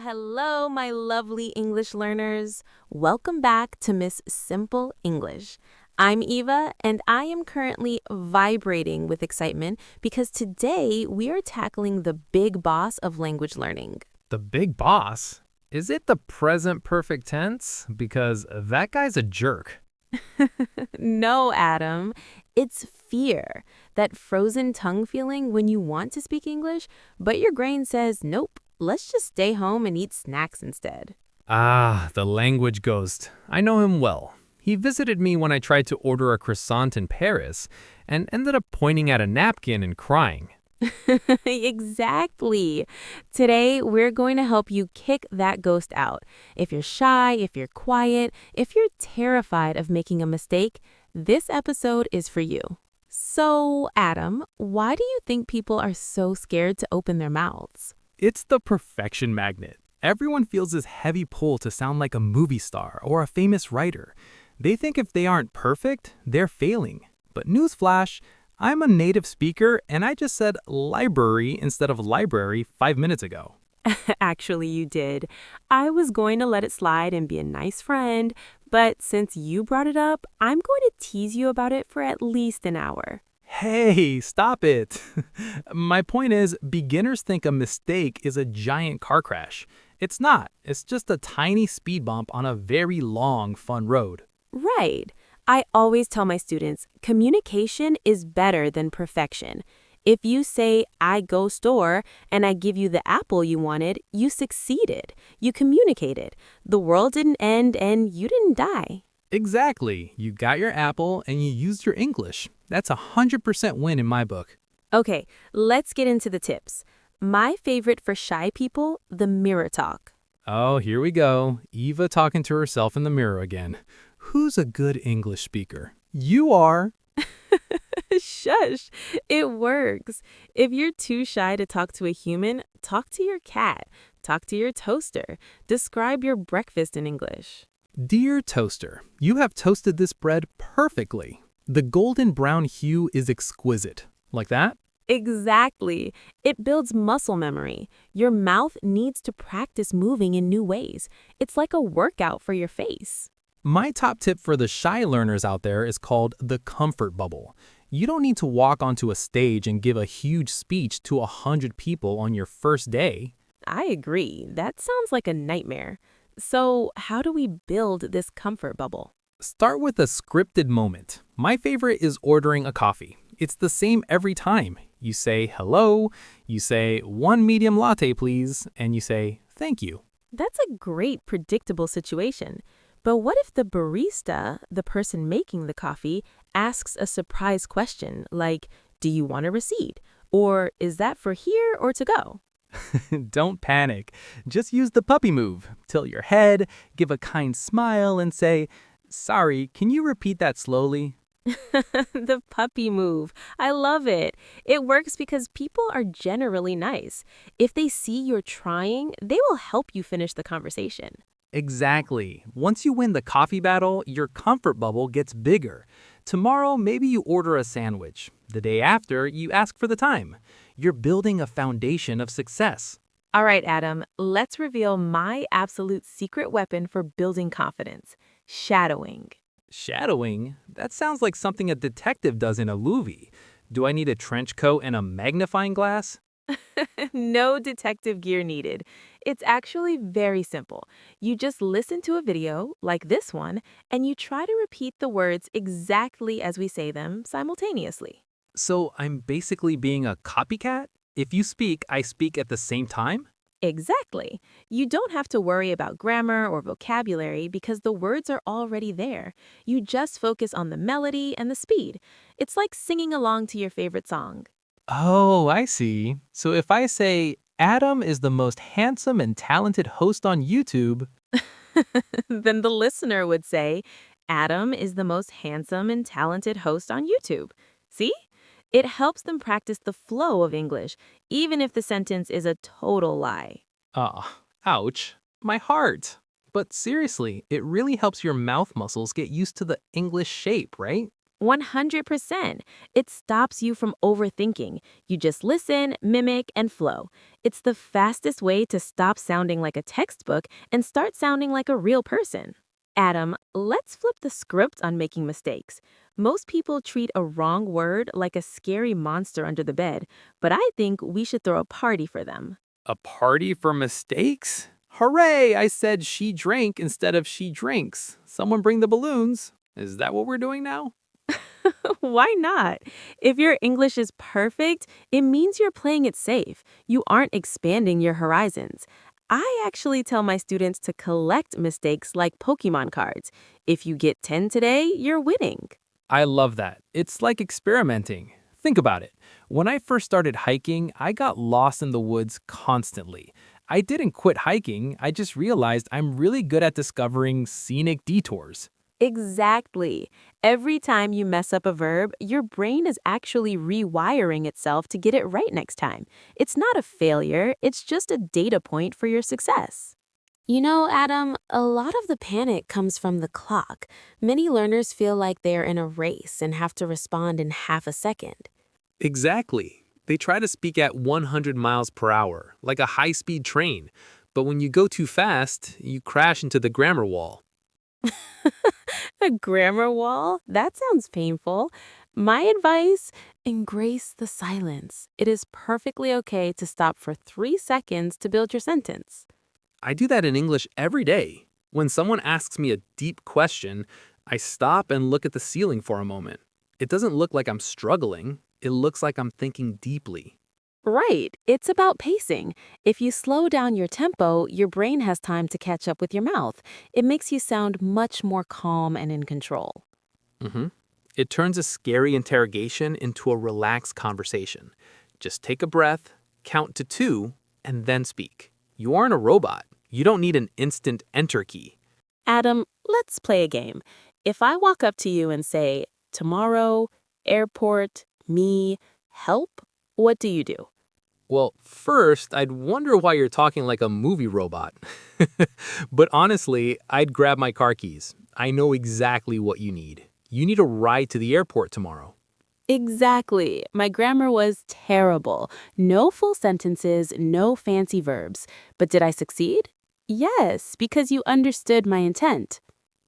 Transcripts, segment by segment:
Hello, my lovely English learners. Welcome back to Miss Simple English. I'm Eva, and I am currently vibrating with excitement because today we are tackling the big boss of language learning. The big boss? Is it the present perfect tense? Because that guy's a jerk. No, Adam, it's fear, that frozen tongue feeling when you want to speak English, but your brain says, nope, let's just stay home and eat snacks instead. Ah, the language ghost. I know him well. He visited me when I tried to order a croissant in Paris and ended up pointing at a napkin and crying. Exactly. Today, we're going to help you kick that ghost out. If you're shy, if you're quiet, if you're terrified of making a mistake, this episode is for you. So, Adam, why do you think people are so scared to open their mouths? It's the perfection magnet. Everyone feels this heavy pull to sound like a movie star or a famous writer. They think if they aren't perfect, they're failing. But newsflash, I'm a native speaker and I just said library instead of library 5 minutes ago. Actually, you did. I was going to let it slide and be a nice friend, but since you brought it up, I'm going to tease you about it for at least an hour. Hey, stop it. My point is, beginners think a mistake is a giant car crash. It's not. It's just a tiny speed bump on a very long, fun road. Right. I always tell my students, communication is better than perfection. If you say, I go store, and I give you the apple you wanted, you succeeded. You communicated. The world didn't end and you didn't die. Exactly. You got your apple and you used your English. That's a 100% win in my book. Okay, let's get into the tips. My favorite for shy people, the mirror talk. Oh, here we go. Eva talking to herself in the mirror again. Who's a good English speaker? You are. Shush, it works. If you're too shy to talk to a human, talk to your cat, talk to your toaster, describe your breakfast in English. Dear toaster, you have toasted this bread perfectly. The golden brown hue is exquisite. Like that? Exactly. It builds muscle memory. Your mouth needs to practice moving in new ways. It's like a workout for your face. My top tip for the shy learners out there is called the comfort bubble. You don't need to walk onto a stage and give a huge speech to 100 people on your first day. I agree. That sounds like a nightmare. So, how do we build this comfort bubble? Start with a scripted moment. My favorite is ordering a coffee. It's the same every time. You say hello, you say 1 medium latte please, and you say thank you. That's a great predictable situation. But what if the barista, the person making the coffee, asks a surprise question like, do you want a receipt? Or is that for here or to go? Don't panic. Just use the puppy move. Tilt your head, give a kind smile, and say, sorry, can you repeat that slowly? The puppy move. I love it. It works because people are generally nice. If they see you're trying, they will help you finish the conversation. Exactly. Once you win the coffee battle, your comfort bubble gets bigger. Tomorrow, maybe you order a sandwich. The day after, you ask for the time. You're building a foundation of success. All right, Adam, let's reveal my absolute secret weapon for building confidence: shadowing. Shadowing? That sounds like something a detective does in a movie. Do I need a trench coat and a magnifying glass? No detective gear needed. It's actually very simple. You just listen to a video, like this one, and you try to repeat the words exactly as we say them simultaneously. So I'm basically being a copycat? If you speak, I speak at the same time? Exactly. You don't have to worry about grammar or vocabulary because the words are already there. You just focus on the melody and the speed. It's like singing along to your favorite song. Oh, I see. So if I say, Adam is the most handsome and talented host on YouTube, Then the listener would say, Adam is the most handsome and talented host on YouTube. See? It helps them practice the flow of English, even if the sentence is a total lie. ouch, my heart. But seriously, it really helps your mouth muscles get used to the English shape, right? 100%. It stops you from overthinking. You just listen, mimic, and flow. It's the fastest way to stop sounding like a textbook and start sounding like a real person. Adam, let's flip the script on making mistakes. Most people treat a wrong word like a scary monster under the bed, but I think we should throw a party for them. A party for mistakes? Hooray! I said she drank instead of she drinks. Someone bring the balloons. Is that what we're doing now? Why not? If your English is perfect, it means you're playing it safe. You aren't expanding your horizons. I actually tell my students to collect mistakes like Pokemon cards. If you get 10 today, you're winning. I love that. It's like experimenting. Think about it. When I first started hiking, I got lost in the woods constantly. I didn't quit hiking, I just realized I'm really good at discovering scenic detours. Exactly. Every time you mess up a verb, your brain is actually rewiring itself to get it right next time. It's not a failure, it's just a data point for your success. You know, Adam, a lot of the panic comes from the clock. Many learners feel like they're in a race and have to respond in half a second. Exactly. They try to speak at 100 miles per hour, like a high-speed train. But when you go too fast, you crash into the grammar wall. A grammar wall? That sounds painful. My advice, embrace the silence. It is perfectly okay to stop for 3 seconds to build your sentence. I do that in English every day. When someone asks me a deep question, I stop and look at the ceiling for a moment. It doesn't look like I'm struggling. It looks like I'm thinking deeply. Right. It's about pacing. If you slow down your tempo, your brain has time to catch up with your mouth. It makes you sound much more calm and in control. hmm It turns a scary interrogation into a relaxed conversation. Just take a breath, count to 2, and then speak. You aren't a robot. You don't need an instant enter key. Adam, let's play a game. If I walk up to you and say, tomorrow, airport, me, help, what do you do? Well, first, I'd wonder why you're talking like a movie robot. But honestly, I'd grab my car keys. I know exactly what you need. You need a ride to the airport tomorrow. Exactly. My grammar was terrible. No full sentences, no fancy verbs. But did I succeed? Yes, because you understood my intent.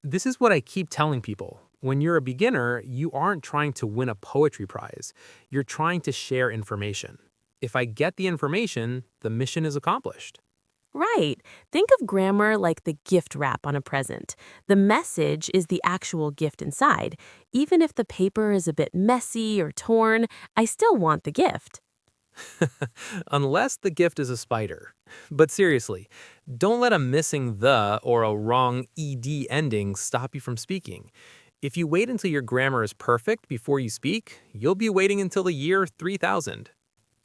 This is what I keep telling people. When you're a beginner, you aren't trying to win a poetry prize. You're trying to share information. If I get the information, the mission is accomplished. Right. Think of grammar like the gift wrap on a present. The message is the actual gift inside. Even if the paper is a bit messy or torn, I still want the gift. Unless the gift is a spider. But seriously, don't let a missing the or a wrong ed ending stop you from speaking. If you wait until your grammar is perfect before you speak, you'll be waiting until the year 3000.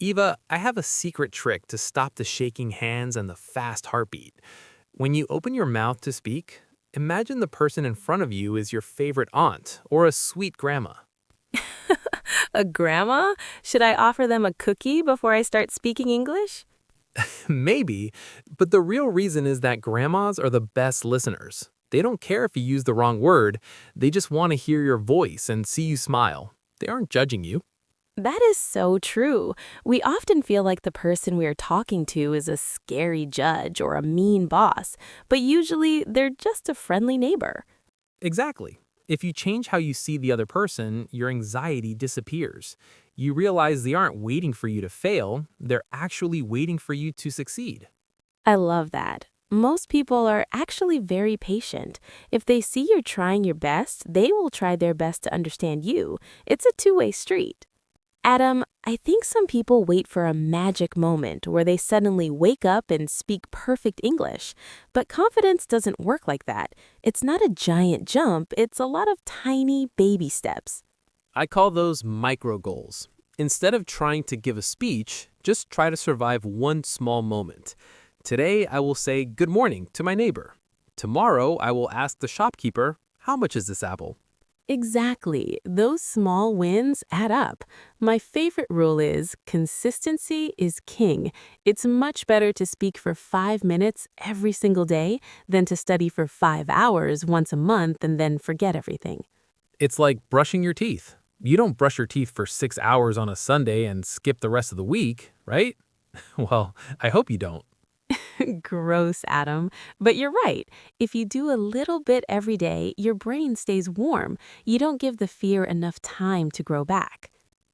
Eva, I have a secret trick to stop the shaking hands and the fast heartbeat. When you open your mouth to speak, imagine the person in front of you is your favorite aunt or a sweet grandma. A grandma? Should I offer them a cookie before I start speaking English? Maybe, but the real reason is that grandmas are the best listeners. They don't care if you use the wrong word, they just want to hear your voice and see you smile. They aren't judging you. That is so true. We often feel like the person we are talking to is a scary judge or a mean boss, but usually they're just a friendly neighbor. Exactly. If you change how you see the other person, your anxiety disappears. You realize they aren't waiting for you to fail, they're actually waiting for you to succeed. I love that. Most people are actually very patient. If they see you're trying your best, they will try their best to understand you. It's a two-way street. Adam, I think some people wait for a magic moment where they suddenly wake up and speak perfect English. But confidence doesn't work like that. It's not a giant jump, it's a lot of tiny baby steps. I call those micro goals. Instead of trying to give a speech, just try to survive one small moment. Today, I will say good morning to my neighbor. Tomorrow, I will ask the shopkeeper, how much is this apple? Exactly. Those small wins add up. My favorite rule is consistency is king. It's much better to speak for 5 minutes every single day than to study for 5 hours once a month and then forget everything. It's like brushing your teeth. You don't brush your teeth for 6 hours on a Sunday and skip the rest of the week, right? Well, I hope you don't. Gross, Adam. But you're right. If you do a little bit every day, your brain stays warm. You don't give the fear enough time to grow back.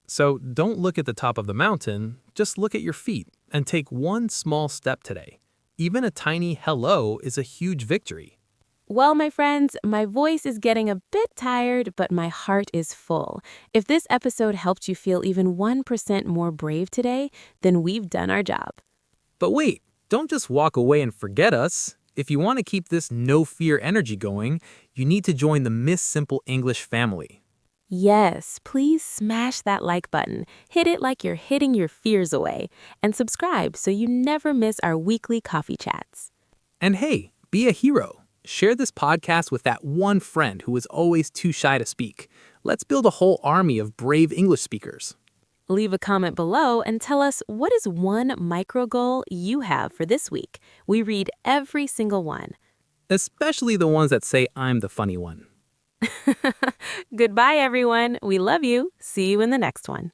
So don't look at the top of the mountain, just look at your feet and take one small step today. Even a tiny hello is a huge victory. Well, my friends, my voice is getting a bit tired, but my heart is full. If this episode helped you feel even 1% more brave today, then we've done our job. But wait, don't just walk away and forget us. If you want to keep this no fear energy going, you need to join the Miss Simple English family. Yes, please smash that like button. Hit it like you're hitting your fears away. And subscribe so you never miss our weekly coffee chats. And hey, be a hero. Share this podcast with that one friend who is always too shy to speak. Let's build a whole army of brave English speakers. Leave a comment below and tell us what is one micro goal you have for this week. We read every single one. Especially the ones that say I'm the funny one. Goodbye, everyone. We love you. See you in the next one.